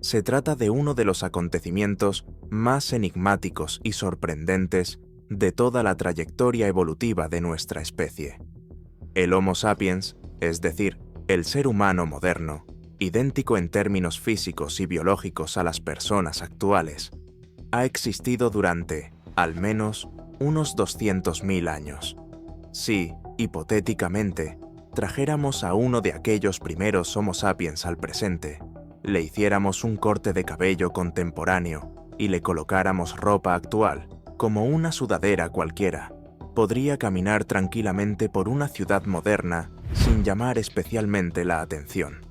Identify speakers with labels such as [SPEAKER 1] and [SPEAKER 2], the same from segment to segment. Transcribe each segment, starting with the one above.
[SPEAKER 1] Se trata de uno de los acontecimientos más enigmáticos y sorprendentes de toda la trayectoria evolutiva de nuestra especie. El Homo sapiens, es decir, el ser humano moderno, idéntico en términos físicos y biológicos a las personas actuales, ha existido durante, al menos, unos 200.000 años. Si, hipotéticamente, trajéramos a uno de aquellos primeros Homo sapiens al presente, le hiciéramos un corte de cabello contemporáneo y le colocáramos ropa actual, como una sudadera cualquiera, podría caminar tranquilamente por una ciudad moderna sin llamar especialmente la atención.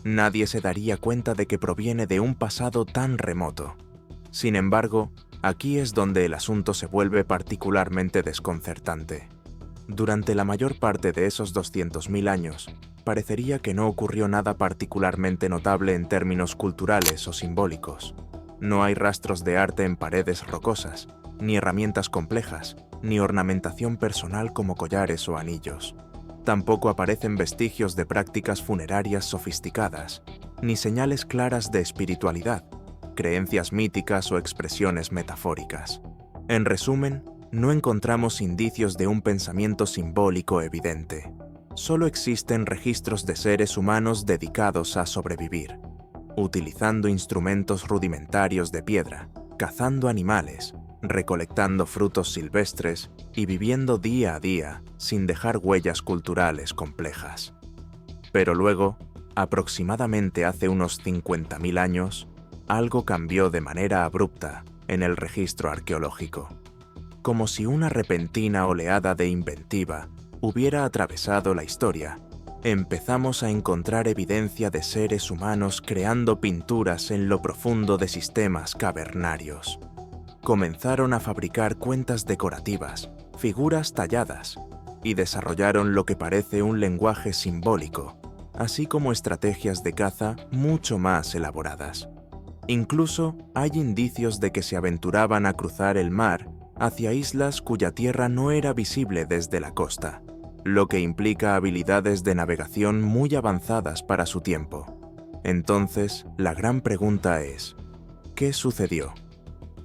[SPEAKER 1] Nadie se daría cuenta de que proviene de un pasado tan remoto. Sin embargo, aquí es donde el asunto se vuelve particularmente desconcertante. Durante la mayor parte de esos 200.000 años, parecería que no ocurrió nada particularmente notable en términos culturales o simbólicos. No hay rastros de arte en paredes rocosas, ni herramientas complejas, ni ornamentación personal como collares o anillos. Tampoco aparecen vestigios de prácticas funerarias sofisticadas, ni señales claras de espiritualidad, creencias míticas o expresiones metafóricas. En resumen, no encontramos indicios de un pensamiento simbólico evidente. Solo existen registros de seres humanos dedicados a sobrevivir, utilizando instrumentos rudimentarios de piedra, cazando animales, recolectando frutos silvestres y viviendo día a día sin dejar huellas culturales complejas. Pero luego, aproximadamente hace unos 50.000 años, algo cambió de manera abrupta en el registro arqueológico. Como si una repentina oleada de inventiva hubiera atravesado la historia, empezamos a encontrar evidencia de seres humanos creando pinturas en lo profundo de sistemas cavernarios. Comenzaron a fabricar cuentas decorativas, figuras talladas, y desarrollaron lo que parece un lenguaje simbólico, así como estrategias de caza mucho más elaboradas. Incluso hay indicios de que se aventuraban a cruzar el mar hacia islas cuya tierra no era visible desde la costa, lo que implica habilidades de navegación muy avanzadas para su tiempo. Entonces, la gran pregunta es, ¿qué sucedió?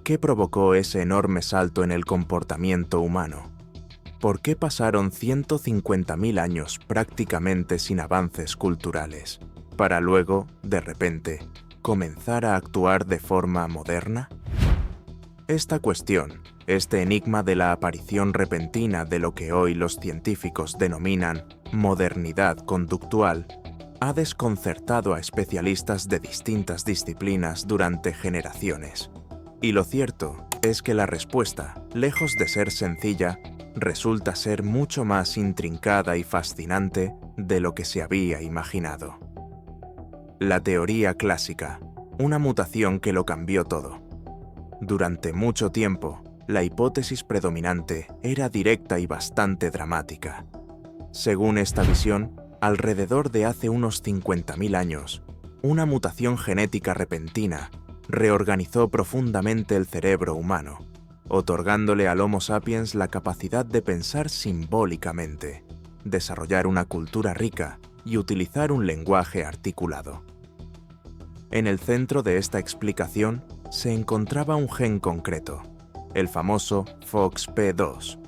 [SPEAKER 1] ¿Qué provocó ese enorme salto en el comportamiento humano? ¿Por qué pasaron 150.000 años prácticamente sin avances culturales, para luego, de repente, comenzar a actuar de forma moderna? Esta cuestión, este enigma de la aparición repentina de lo que hoy los científicos denominan modernidad conductual, ha desconcertado a especialistas de distintas disciplinas durante generaciones. Y lo cierto es que la respuesta, lejos de ser sencilla, resulta ser mucho más intrincada y fascinante de lo que se había imaginado. La teoría clásica, una mutación que lo cambió todo. Durante mucho tiempo, la hipótesis predominante era directa y bastante dramática. Según esta visión, alrededor de hace unos 50.000 años, una mutación genética repentina reorganizó profundamente el cerebro humano, otorgándole al Homo sapiens la capacidad de pensar simbólicamente, desarrollar una cultura rica y utilizar un lenguaje articulado. En el centro de esta explicación se encontraba un gen concreto, el famoso FOXP2.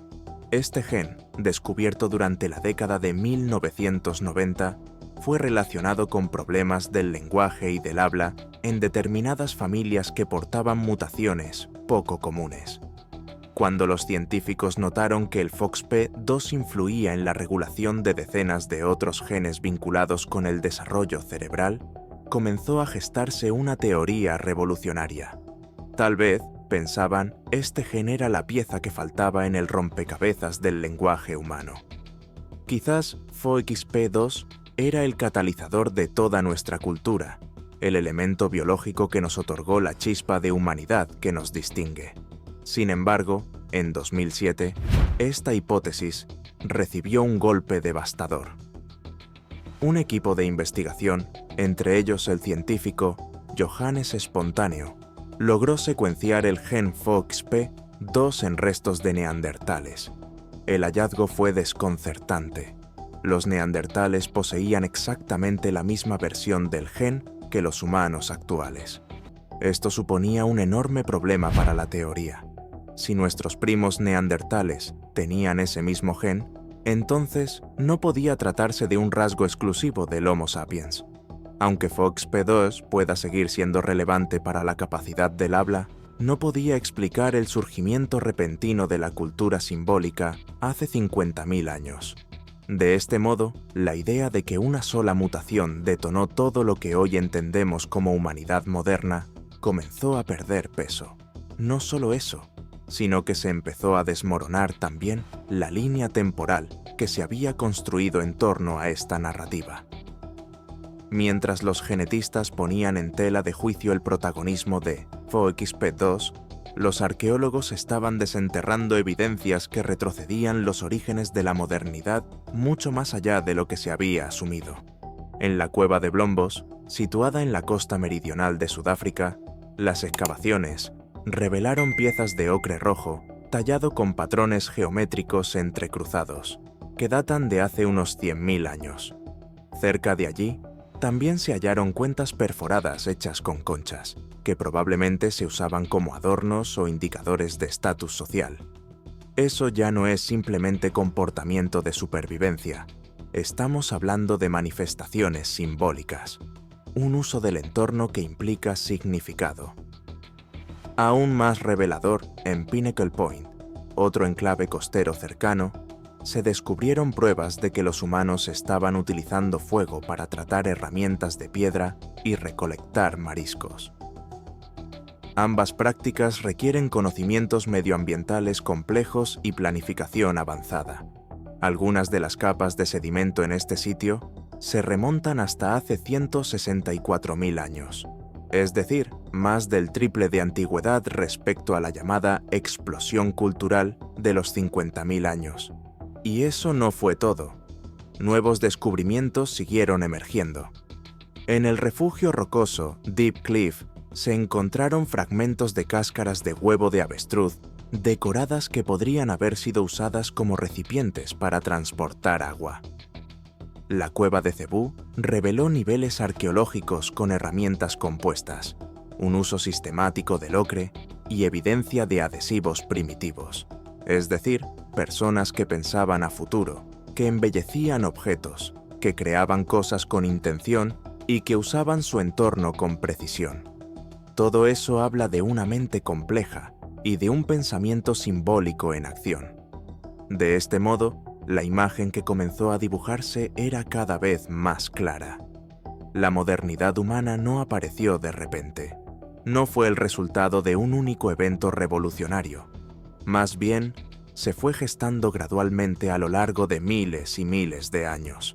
[SPEAKER 1] Este gen, descubierto durante la década de 1990, fue relacionado con problemas del lenguaje y del habla en determinadas familias que portaban mutaciones poco comunes. Cuando los científicos notaron que el FOXP2 influía en la regulación de decenas de otros genes vinculados con el desarrollo cerebral, comenzó a gestarse una teoría revolucionaria. Tal vez, pensaban, este gen era la pieza que faltaba en el rompecabezas del lenguaje humano. Quizás FOXP2 era el catalizador de toda nuestra cultura, el elemento biológico que nos otorgó la chispa de humanidad que nos distingue. Sin embargo, en 2007, esta hipótesis recibió un golpe devastador. Un equipo de investigación, entre ellos el científico Johannes Spontaneo, logró secuenciar el gen FOXP2 en restos de neandertales. El hallazgo fue desconcertante. Los neandertales poseían exactamente la misma versión del gen que los humanos actuales. Esto suponía un enorme problema para la teoría. Si nuestros primos neandertales tenían ese mismo gen, entonces no podía tratarse de un rasgo exclusivo del Homo sapiens. Aunque FOXP2 pueda seguir siendo relevante para la capacidad del habla, no podía explicar el surgimiento repentino de la cultura simbólica hace 50.000 años. De este modo, la idea de que una sola mutación detonó todo lo que hoy entendemos como humanidad moderna comenzó a perder peso. No solo eso, sino que se empezó a desmoronar también la línea temporal que se había construido en torno a esta narrativa. Mientras los genetistas ponían en tela de juicio el protagonismo de FOXP2, los arqueólogos estaban desenterrando evidencias que retrocedían los orígenes de la modernidad mucho más allá de lo que se había asumido. En la cueva de Blombos, situada en la costa meridional de Sudáfrica, las excavaciones revelaron piezas de ocre rojo tallado con patrones geométricos entrecruzados, que datan de hace unos 100.000 años. Cerca de allí, también se hallaron cuentas perforadas hechas con conchas, que probablemente se usaban como adornos o indicadores de estatus social. Eso ya no es simplemente comportamiento de supervivencia. Estamos hablando de manifestaciones simbólicas, un uso del entorno que implica significado. Aún más revelador, en Pinnacle Point, otro enclave costero cercano, se descubrieron pruebas de que los humanos estaban utilizando fuego para tratar herramientas de piedra y recolectar mariscos. Ambas prácticas requieren conocimientos medioambientales complejos y planificación avanzada. Algunas de las capas de sedimento en este sitio se remontan hasta hace 164.000 años, es decir, más del triple de antigüedad respecto a la llamada explosión cultural de los 50.000 años. Y eso no fue todo. Nuevos descubrimientos siguieron emergiendo. En el refugio rocoso Deep Cliff se encontraron fragmentos de cáscaras de huevo de avestruz decoradas que podrían haber sido usadas como recipientes para transportar agua. La cueva de Cebú reveló niveles arqueológicos con herramientas compuestas, un uso sistemático del ocre y evidencia de adhesivos primitivos, es decir, personas que pensaban a futuro, que embellecían objetos, que creaban cosas con intención y que usaban su entorno con precisión. Todo eso habla de una mente compleja y de un pensamiento simbólico en acción. De este modo, la imagen que comenzó a dibujarse era cada vez más clara. La modernidad humana no apareció de repente. No fue el resultado de un único evento revolucionario. Más bien, se fue gestando gradualmente a lo largo de miles y miles de años.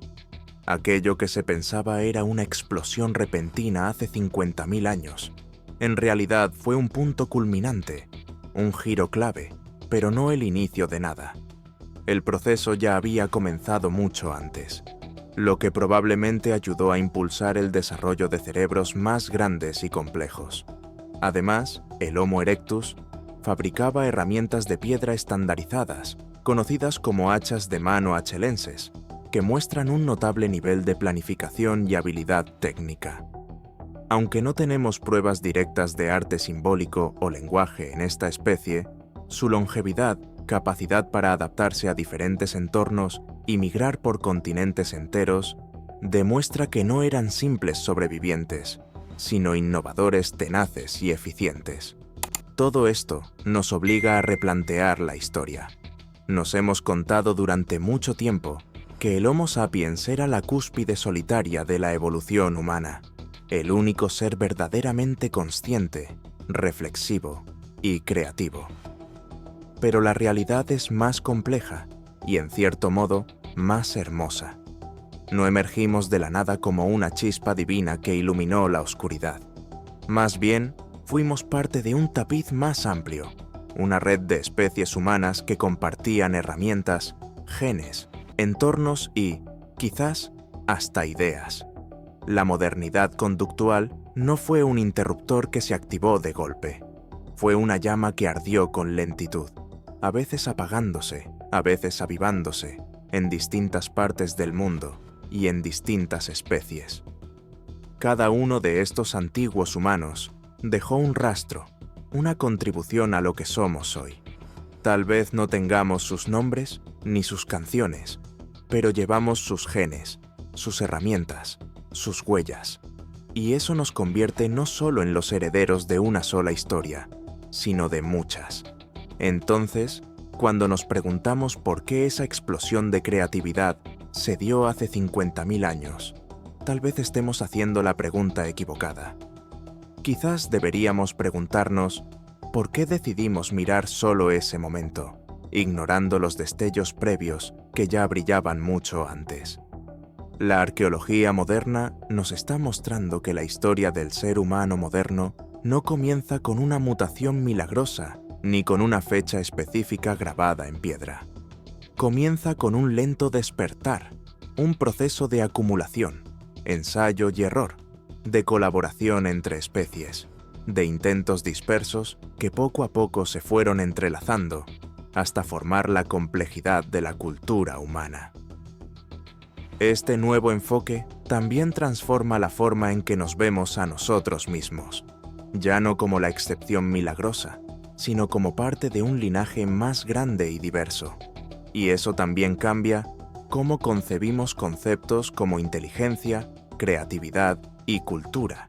[SPEAKER 1] Aquello que se pensaba era una explosión repentina hace 50.000 años, en realidad fue un punto culminante, un giro clave, pero no el inicio de nada. El proceso ya había comenzado mucho antes, lo que probablemente ayudó a impulsar el desarrollo de cerebros más grandes y complejos. Además, el Homo erectus fabricaba herramientas de piedra estandarizadas, conocidas como hachas de mano achelenses, que muestran un notable nivel de planificación y habilidad técnica. Aunque no tenemos pruebas directas de arte simbólico o lenguaje en esta especie, su longevidad, capacidad para adaptarse a diferentes entornos y migrar por continentes enteros, demuestra que no eran simples sobrevivientes, sino innovadores tenaces y eficientes. Todo esto nos obliga a replantear la historia. Nos hemos contado durante mucho tiempo que el Homo sapiens era la cúspide solitaria de la evolución humana, el único ser verdaderamente consciente, reflexivo y creativo. Pero la realidad es más compleja y, en cierto modo, más hermosa. No emergimos de la nada como una chispa divina que iluminó la oscuridad. Más bien, fuimos parte de un tapiz más amplio, una red de especies humanas que compartían herramientas, genes, entornos y, quizás, hasta ideas. La modernidad conductual no fue un interruptor que se activó de golpe. Fue una llama que ardió con lentitud, a veces apagándose, a veces avivándose, en distintas partes del mundo y en distintas especies. Cada uno de estos antiguos humanos dejó un rastro, una contribución a lo que somos hoy. Tal vez no tengamos sus nombres ni sus canciones, pero llevamos sus genes, sus herramientas, sus huellas. Y eso nos convierte no solo en los herederos de una sola historia, sino de muchas. Entonces, cuando nos preguntamos por qué esa explosión de creatividad se dio hace 50.000 años, tal vez estemos haciendo la pregunta equivocada. Quizás deberíamos preguntarnos por qué decidimos mirar solo ese momento, ignorando los destellos previos que ya brillaban mucho antes. La arqueología moderna nos está mostrando que la historia del ser humano moderno no comienza con una mutación milagrosa ni con una fecha específica grabada en piedra. Comienza con un lento despertar, un proceso de acumulación, ensayo y error, de colaboración entre especies, de intentos dispersos que poco a poco se fueron entrelazando hasta formar la complejidad de la cultura humana. Este nuevo enfoque también transforma la forma en que nos vemos a nosotros mismos, ya no como la excepción milagrosa, sino como parte de un linaje más grande y diverso. Y eso también cambia cómo concebimos conceptos como inteligencia, creatividad y cultura.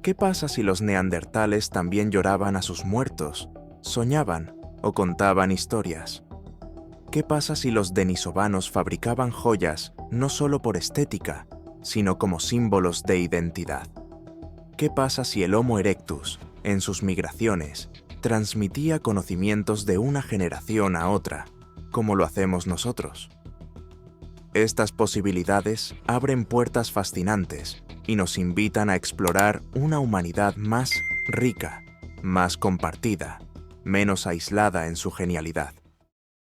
[SPEAKER 1] ¿Qué pasa si los neandertales también lloraban a sus muertos, soñaban o contaban historias? ¿Qué pasa si los denisovanos fabricaban joyas no solo por estética, sino como símbolos de identidad? ¿Qué pasa si el Homo erectus, en sus migraciones, transmitía conocimientos de una generación a otra, como lo hacemos nosotros? Estas posibilidades abren puertas fascinantes y nos invitan a explorar una humanidad más rica, más compartida, menos aislada en su genialidad.